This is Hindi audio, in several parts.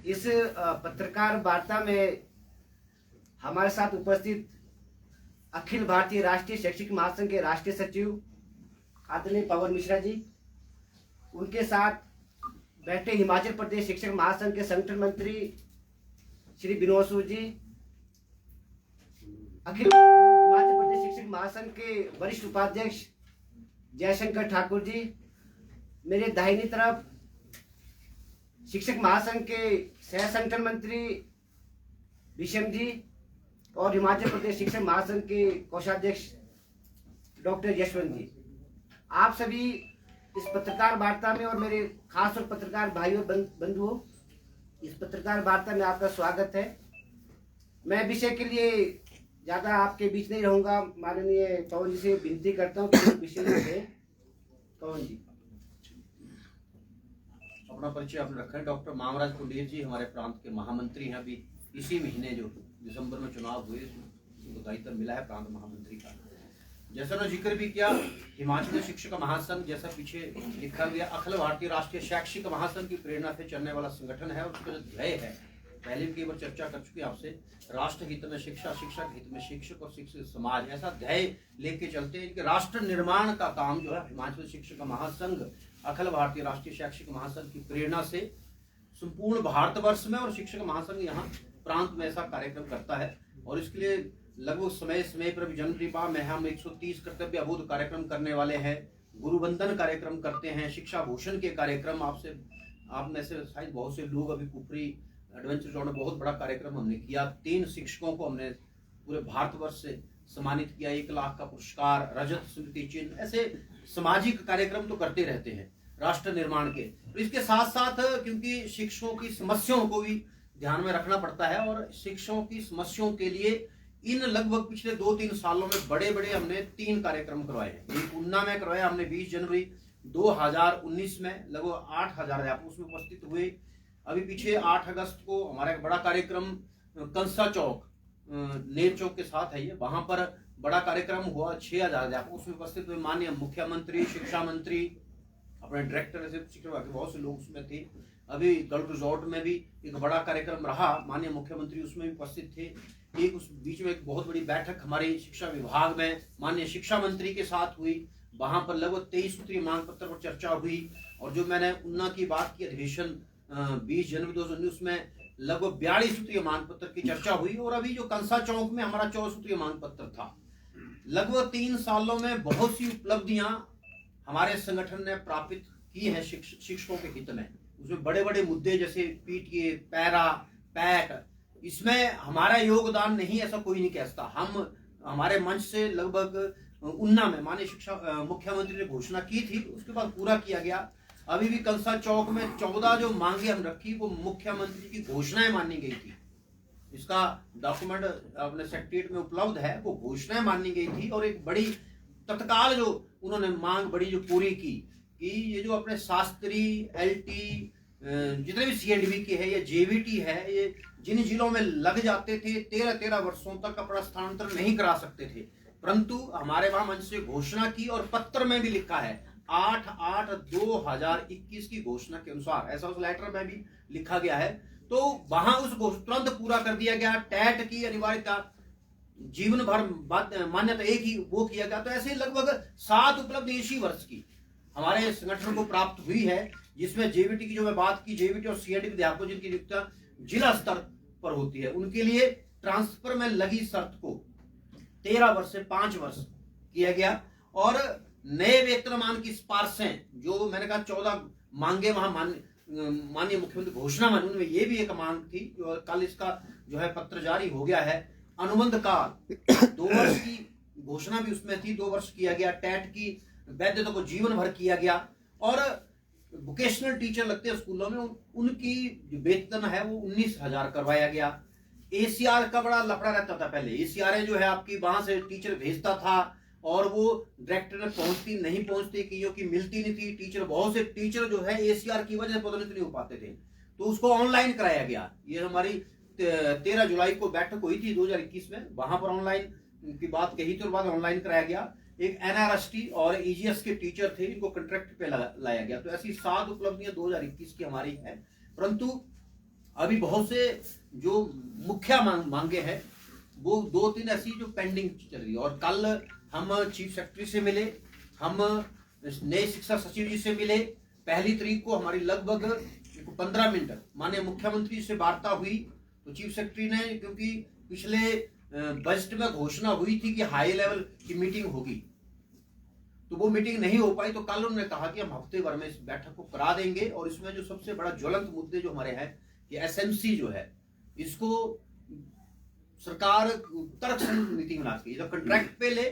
इस पत्रकार वार्ता में हमारे साथ उपस्थित अखिल भारतीय राष्ट्रीय शैक्षिक महासंघ के राष्ट्रीय सचिव आदरणीय पवन मिश्रा जी, उनके साथ बैठे हिमाचल प्रदेश शिक्षक महासंघ के संगठन मंत्री श्री विनोद सूद जी, अखिल हिमाचल प्रदेश शिक्षक महासंघ के वरिष्ठ उपाध्यक्ष जयशंकर ठाकुर जी, मेरे दाहिनी तरफ शिक्षक महासंघ के सह संगठन मंत्री विषम जी और हिमाचल प्रदेश शिक्षक महासंघ के कोषाध्यक्ष डॉक्टर यशवंत जी। आप सभी इस पत्रकार वार्ता में और मेरे खास और पत्रकार भाइयों बंधुओं, इस पत्रकार वार्ता में आपका स्वागत है। मैं विषय के लिए ज़्यादा आपके बीच नहीं रहूँगा। माननीय पवन जी से विनती करता हूँ कि विषय में पवन जी अपना परिचय आपने रखा है। डॉक्टर मामराज कुंडेर जी हमारे प्रांत के महामंत्री हैं। अभी इसी महीने जो दिसंबर में चुनाव हुए उनको दायित्व मिला है प्रांत महामंत्री का। जैसा उन्होंने जिक्र भी किया, हिमाचल शिक्षक महासंघ जैसा पीछे लिखा गया अखिल भारतीय राष्ट्रीय शैक्षिक महासंघ की प्रेरणा से चलने वाला संगठन है और उसका जो ध्येय है पहले भी कई बार चर्चा कर चुके आपसे, राष्ट्र हित में शिक्षा, शिक्षक हित में शिक्षक और शिक्षित समाज, ऐसा ध्येय लेके चलते हैं कि राष्ट्र निर्माण का काम जो है हिमाचल शिक्षक महासंघ अखिल भारतीय राष्ट्रीय शैक्षिक महासंघ की प्रेरणा से संपूर्ण भारतवर्ष में और शिक्षक महासंघ यहाँ प्रांत में ऐसा कार्यक्रम करता है। और इसके लिए लगभग समय समय पर जनवरी माह में हम 130 कर्तव्य अबोध कार्यक्रम करने वाले हैं। गुरुवंदन कार्यक्रम करते हैं, शिक्षा भूषण के कार्यक्रम आप में से शायद बहुत से लोग अभी कुफरी एडवेंचर जोन में बहुत बड़ा कार्यक्रम हमने किया। 3 शिक्षकों को हमने पूरे भारतवर्ष से सम्मानित किया, 1 लाख का पुरस्कार, रजत स्मृति चिन्ह, ऐसे सामाजिक कार्यक्रम तो करते रहते हैं राष्ट्र निर्माण के। तो इसके साथ साथ क्योंकि शिक्षकों की समस्याओं को भी ध्यान में रखना पड़ता है और शिक्षकों की समस्याओं के लिए इन लगभग पिछले 2-3 सालों में बड़े बड़े हमने 3 कार्यक्रम करवाए हैं। एक ऊना में करवाया हमने 20 जनवरी 2019 में, लगभग 8000 अध्यापक उसमें उपस्थित हुए। अभी पीछे 8 अगस्त को हमारा एक बड़ा कार्यक्रम कंसा चौक नेर चौक के साथ है, ये वहां पर बड़ा कार्यक्रम हुआ, 6000 अध्यापक उसमें उपस्थित हुए। माननीय मुख्यमंत्री, शिक्षा मंत्री, अपने डायरेक्टर ऐसे शिक्षा के बहुत से लोग उसमें थे। अभी गढ़ रिजॉर्ट में भी एक बड़ा कार्यक्रम रहा, माननीय मुख्यमंत्री उसमें भी उपस्थित थे। एक उस बीच में एक बहुत बड़ी बैठक हमारे शिक्षा विभाग में माननीय शिक्षा मंत्री के साथ हुई, वहां पर लगभग 23 सूत्रीय मांग पत्र पर चर्चा हुई। और जो मैंने ऊना की बात की, अधिवेशन 20 जनवरी 2019 में लगभग 42 सूत्रीय मांग पत्र की चर्चा हुई। और अभी जो कंसा चौक में हमारा 14 सूत्रीय मांग पत्र था। लगभग 3 सालों में बहुत सी उपलब्धियां हमारे संगठन ने प्राप्त की है शिक्षकों के हित में। उसमें बड़े बड़े मुद्दे जैसे पीटीए, पैरा, पैक, इसमें हमारा योगदान नहीं ऐसा कोई नहीं कह सकता। हम हमारे मंच से लगभग ऊना में माननीय शिक्षा मुख्यमंत्री ने घोषणा की थी, उसके बाद पूरा किया गया। अभी भी कंसा चौक में 14 जो मांगे हम रखी वो मुख्यमंत्री की घोषणाएं मानी गई थी। इसका डॉक्यूमेंट अपने सेक्रेटरीट में उपलब्ध है, वो घोषणाएं मानी गई थी। और एक बड़ी तत्काल जो उन्होंने मांग बड़ी जो पूरी की कि ये जो अपने शास्त्री, एलटी, जितने भी सीएडबी के है या जेवीटी है, ये जिन जिलों में लग जाते थे 13-13 वर्षों तक अपना स्थानांतरण नहीं करा सकते थे, परंतु हमारे वहां मंच से घोषणा की और पत्र में भी लिखा है 8/8/2021 की घोषणा के अनुसार, ऐसा उस लेटर में भी लिखा गया है। तो वहां उस तुरंत पूरा कर दिया गया। टैट की अनिवार्यता जीवन भर मान्यता एक ही वो किया गया। तो ऐसे लगभग 7 उपलब्धि इसी वर्ष की हमारे संगठन को प्राप्त हुई है, जिसमें जेवीटी की जो मैं बात की, जेवीटी और सीएडबी अध्यापकों जिनकी नियुक्ति जिला स्तर पर होती है, उनके लिए ट्रांसफर में लगी शर्त को 13 वर्ष से 5 वर्ष किया गया। और नए वेतनमान की सिफारिशें जो मैंने कहा 14 मांगे वहां माननीय मुख्यमंत्री घोषणा में, उनमें ये भी एक मांग थी जो कल इसका जो है पत्र जारी हो गया है। अनुबंध काल 2 वर्ष की घोषणा भी उसमें थी, 2 वर्ष किया गया। टैट की वैधता को जीवन भर किया गया। और वोकेशनल टीचर लगते हैं स्कूलों में, उनकी जो वेतन है वो 19,000 करवाया गया। एसीआर का बड़ा लफड़ा रहता था पहले। एसीआर जो है आपकी वहां से टीचर भेजता था और वो डायरेक्टर में नहीं पहुंचती, कईयों की मिलती नहीं थी। टीचर बहुत से टीचर जो है एसीआर की वजह से पदोन्नत नहीं हो पाते थे, तो उसको ऑनलाइन कराया गया। ये हमारी 13 जुलाई को बैठक हुई थी 2021 में, वहां पर ऑनलाइन की बात कही थी और बाद ऑनलाइन कराया गया। एक एनआरएसटी और ईजीएस के टीचर थे, इनको कॉन्ट्रैक्ट पे लाया गया। तो ऐसी 7 उपलब्धियां 2021 की हमारी है। परंतु अभी बहुत से जो मुख्य मांगे हैं वो 2-3 ऐसी जो पेंडिंग चल रही है। और कल हम चीफ सेक्रेटरी से मिले, हम नए शिक्षा सचिव जी से मिले। 1 तारीख को हमारी लगभग 15 मिनट माननीय मुख्यमंत्री से वार्ता हुई। तो चीफ सेक्रेटरी ने, क्योंकि पिछले बजट में घोषणा हुई थी कि हाई लेवल की मीटिंग होगी, तो वो मीटिंग नहीं हो पाई। तो कल उन्होंने कहा कि हम हफ्ते भर में इस बैठक को करा देंगे। और इसमें जो सबसे बड़ा ज्वलंत मुद्दे जो हमारे हैं कि एसएमसी जो है, इसको सरकार तर्कसंगत नीति बना के जब कॉन्ट्रैक्ट पे ले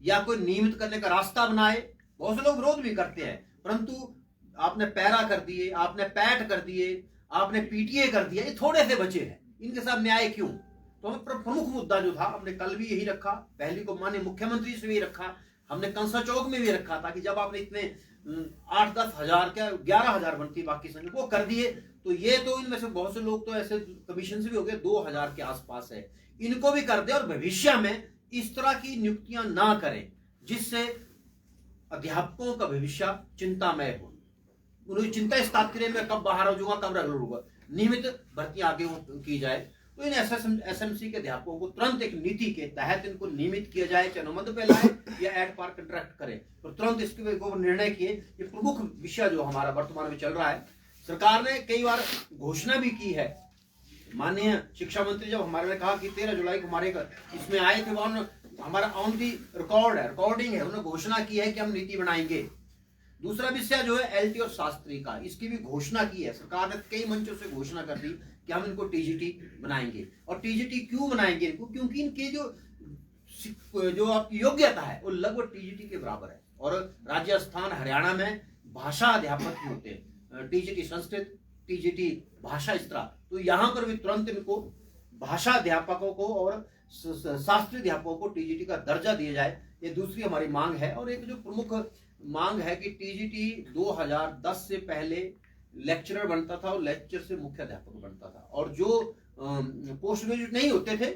या कोई नियमित करने का रास्ता बनाए। बहुत से लोग विरोध भी करते हैं, परंतु आपने पैरा कर दिए, आपने पैट कर दिए, आपने पीटीए कर दिया, ये थोड़े से बचे हैं, इनके साथ न्याय क्यों? तो हमें प्रमुख मुद्दा जो था हमने कल भी यही रखा, पहली को माननीय मुख्यमंत्री से भी रखा, हमने कंसा चौक में भी रखा था कि जब आपने इतने 8-10 हजार क्या 11 हजार बनती बाकी संख्या वो कर दिए, तो ये तो इनमें से बहुत से लोग तो ऐसे कमीशन से भी हो गए 2000 के आसपास है, इनको भी कर दे और भविष्य में इस तरह की नियुक्तियां ना करें जिससे अध्यापकों का भविष्य चिंतामय हो। उन्हें चिंता इस तात्पर्य में कब बाहर हो जाऊंगा, कब रेगुलर होगा, नियमित भर्ती आगे की जाए। तो इन एसएमसी के अध्यापकों को तुरंत एक नीति के तहत इनको नियमित किया जाए, चाहे अनुबंध पे लाए या एड पार कंट्रैक्ट करें, तो तुरंत इसके ऊपर निर्णय किए। ये प्रमुख विषय जो हमारा वर्तमान में चल रहा है। सरकार ने कई बार घोषणा भी की है। माननीय शिक्षा मंत्री जब हमारे ने कहा कि 13 जुलाई को हमारे इसमें आए थे, वहां हमारा ऑन दी रिकॉर्ड है, रिकॉर्डिंग है, उन्होंने घोषणा की है कि हम नीति बनाएंगे। दूसरा विषय जो है एलटी और शास्त्री का, इसकी भी घोषणा की है सरकार ने, कई मंचों से घोषणा कर दी कि हम इनको टीजीटी बनाएंगे। और टीजीटी क्यों बनाएंगे इनको? क्योंकि इनकी जो आपकी योग्यता है वो लगभग टीजीटी के बराबर है। और राजस्थान हरियाणा में भाषा अध्यापक ही होते हैं, टीजीटी संस्कृत, टीजीटी भाषा, इस तरह। तो यहाँ पर भी तुरंत इनको भाषा अध्यापकों को और शास्त्रीय अध्यापकों को टीजीटी का दर्जा दिया जाए, ये दूसरी हमारी मांग है। और एक जो प्रमुख मांग है कि टीजीटी 2010 से पहले लेक्चरर बनता था और लेक्चर से मुख्य अध्यापक बनता था, और जो पोस्ट ग्रेजुएट नहीं होते थे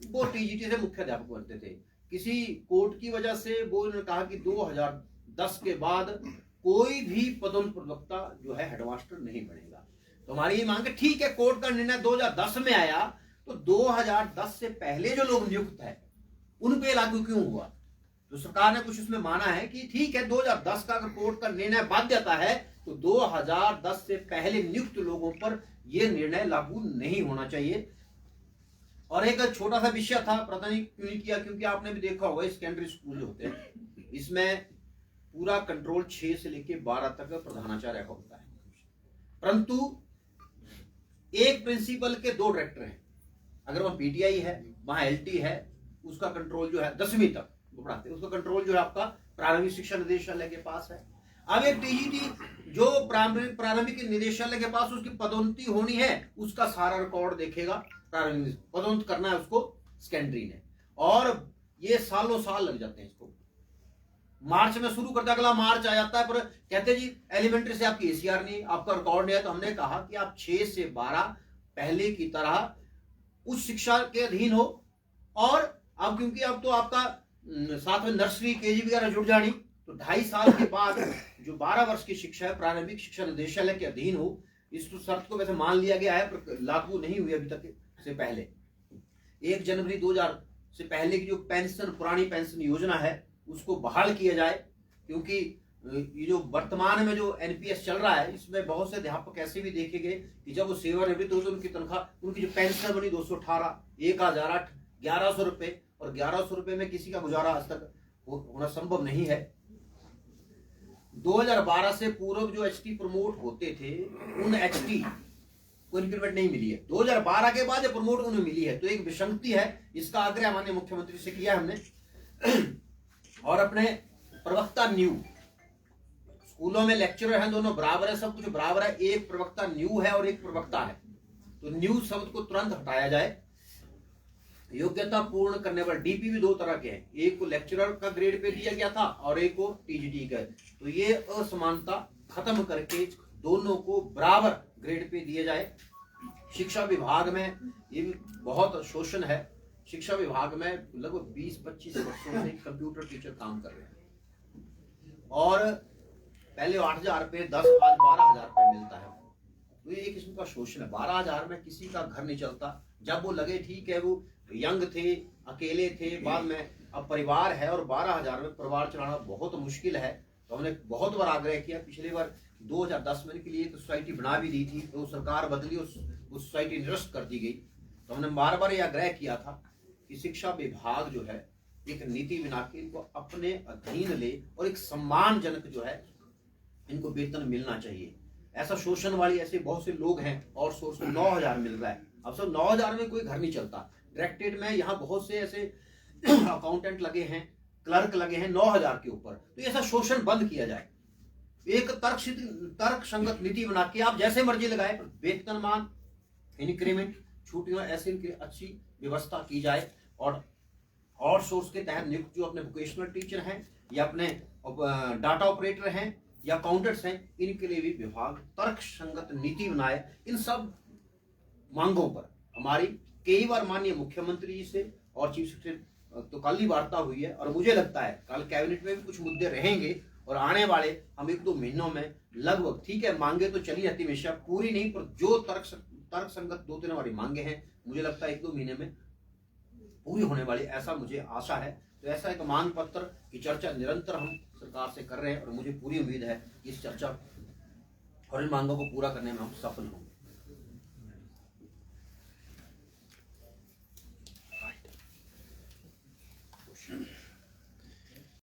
वो टीजीटी से मुख्य अध्यापक बनते थे। किसी कोर्ट की वजह से वो उन्होंने कहा कि 2010 के बाद कोई भी पदोन्नत प्रवक्ता जो है हेडमास्टर नहीं बनेगा। तो हमारी ये मांग है, ठीक है कोर्ट का निर्णय 2010 में आया, तो 2010 से पहले जो लोग नियुक्त है उन पे लागू क्यों हुआ? तो सरकार ने कुछ उसमें माना है कि ठीक है 2010 का अगर कोर्ट का निर्णय बाध्यता है तो 2010 से पहले नियुक्त लोगों पर यह निर्णय लागू नहीं होना चाहिए। और एक छोटा सा विषय था, पता नहीं क्यों नहीं किया, क्योंकि आपने भी देखा होगा सेकेंडरी स्कूल जो होते हैं इसमें पूरा कंट्रोल 6 से लेकर 12 तक प्रधानाचार्य का होता है, परंतु एक प्रिंसिपल के 2 डायरेक्टर हैं। अगर वहां पीटीआई है, वहां एलटी है, उसका कंट्रोल जो है 10वीं तक वो पढ़ाते हैं, उसका कंट्रोल जो है आपका प्रारंभिक शिक्षा निदेशालय के पास है। अब एक टीजीटी जो प्रारंभिक निदेशालय के पास उसकी पदोन्नति होनी है, उसका सारा रिकॉर्ड देखेगा, प्रारंभिक पदोन्नत करना है उसको सेकेंडरी ने, और ये सालों साल लग जाते हैं। इसको मार्च में शुरू करते, अगला मार्च आ जाता है, पर कहते जी एलिमेंट्री से आपकी एसीआर नहीं, आपका रिकॉर्ड नहीं है। तो हमने कहा कि आप 6 से 12 पहले की तरह उच्च शिक्षा के अधीन हो, और अब क्योंकि अब तो आपका साथ में नर्सरी केजी वगैरह जुड़ जानी, तो 2.5 साल के बाद जो 12 वर्ष की शिक्षा है प्रारंभिक शिक्षा निदेशालय के अधीन हो। इस शर्त को वैसे मान लिया गया है पर लागू नहीं हुई अभी तक से पहले। 1 जनवरी 2000 से पहले की जो पेंशन, पुरानी पेंशन योजना है उसको बहाल किया जाए, क्योंकि ये जो वर्तमान में जो एनपीएस चल रहा है इसमें बहुत से अध्यापक ऐसे भी देखे गए कि जब वो सेवानिवृत्त हो तो उनकी तनख्वाह, उनकी जो पेंशन बनी 218, 1008, 1100 रुपए, और 1100 रुपए में किसी का गुजारा आज तक होना संभव नहीं है। 2012 से पूर्व जो एचटी प्रमोट होते थे उन एचटी को इंक्रीमेंट नहीं मिली है, 2012 के बाद प्रमोट उन्हें मिली है, तो एक विसंगति है। इसका आग्रह माननीय मुख्यमंत्री से किया हमने। और अपने प्रवक्ता न्यू स्कूलों में लेक्चरर हैं, दोनों बराबर है, सब कुछ बराबर है, एक प्रवक्ता न्यू है और एक प्रवक्ता है, तो न्यू शब्द को तुरंत हटाया जाए। योग्यता पूर्ण करने वाले डीपी भी 2 तरह के हैं, एक को लेक्चरर का ग्रेड पे दिया गया था और एक को टीजीटी का, तो ये असमानता खत्म करके दोनों को बराबर ग्रेड पे दिया जाए। शिक्षा विभाग में ये भी बहुत शोषण है, शिक्षा विभाग में लगभग 20-25 वर्षों से कंप्यूटर टीचर काम कर रहे हैं, और पहले 8,000 रुपए 10 आज 12,000 रुपए मिलता है। तो ये एक किस्म का शोषण है। 12,000 में किसी का घर नहीं चलता। जब वो लगे ठीक है, वो यंग थे, अकेले थे, बाद में अब परिवार है और 12,000 में परिवार चलाना बहुत मुश्किल है। तो हमने बहुत बार आग्रह किया। पिछली बार 2010 में के लिए तो सोसाइटी बना भी दी थी, तो सरकार बदली, उस सोसाइटी निरस्त कर दी गई। तो हमने बार बार ये आग्रह किया था कि शिक्षा विभाग जो है एक नीति बना के इनको अपने अधीन ले और एक सम्मानजनक जो है इनको वेतन मिलना चाहिए। ऐसा शोषण वाली ऐसे बहुत से लोग हैं और सोर्स को 9,000 मिल रहा है। अब सब 9,000 में कोई घर नहीं चलता। डायरेक्टेड में यहाँ बहुत से ऐसे अकाउंटेंट लगे हैं, क्लर्क लगे हैं 9,000 के ऊपर। तो ऐसा शोषण बंद किया जाए। एक तर्क संगत नीति बना के आप जैसे मर्जी लगाए, वेतनमान, इंक्रीमेंट, छुट्टियां, ऐसे इनकी अच्छी व्यवस्था की जाए। और आउटसोर्स के तहत नियुक्त जो अपने वोकेशनल टीचर हैं या अपने डाटा ऑपरेटर हैं या अकाउंटेंट्स हैं, इनके लिए भी विभाग तर्क संगत नीति बनाए। इन सब मांगों पर हमारी कई बार माननीय मुख्यमंत्री जी से और चीफ सेक्रेटरी तो कल ही वार्ता हुई है, और मुझे लगता है कल कैबिनेट में भी कुछ मुद्दे रहेंगे और आने वाले हम 1-2 महीनों में लगभग, ठीक है मांगे तो चली रहती हमेशा, पूरी नहीं, पर जो तर्क संगत 2-3 हमारी मांगे हैं, मुझे लगता है 1-2 महीने में पूरी होने वाली, ऐसा मुझे आशा है। तो ऐसा एक मांग पत्र की चर्चा निरंतर हम सरकार से कर रहे हैं और मुझे पूरी उम्मीद है कि इस चर्चा और इन मांगों को पूरा करने में हम सफल होंगे।